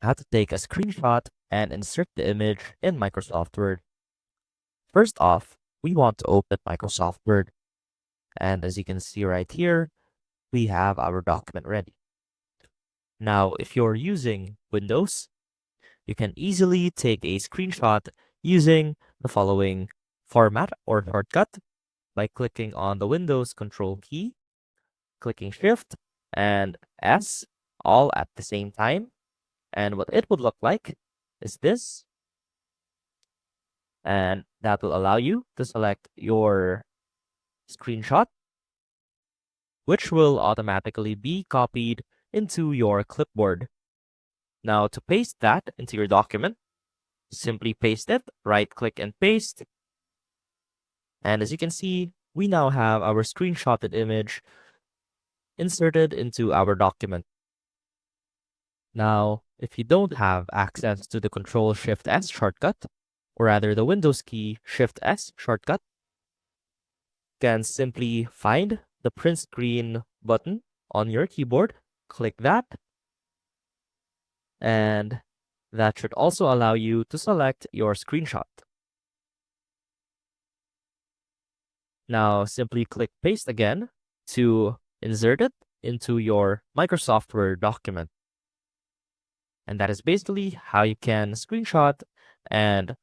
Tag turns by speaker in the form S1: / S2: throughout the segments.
S1: how to take a screenshot and insert the image in Microsoft Word. First off, we want to open Microsoft Word. And as you can see right here, we have our document ready. Now, if you're using Windows, you can easily take a screenshot using the following format or shortcut by clicking on the Windows Control key, clicking Shift and S all at the same time. And what it would look like is this. And that will allow you to select your screenshot, which will automatically be copied into your clipboard. Now, to paste that into your document, simply paste it, right click and paste. And as you can see, we now have our screenshotted image inserted into our document. Now, if you don't have access to the Control-Shift-S shortcut, or rather the Windows key Shift-S shortcut, you can simply find the print screen button on your keyboard, click that, and that should also allow you to select your screenshot. Now, simply click paste again to insert it into your Microsoft Word document. And that is basically how you can screenshot and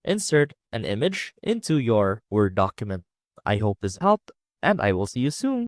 S1: insert an image into your Word document. I hope this helped, and I will see you soon.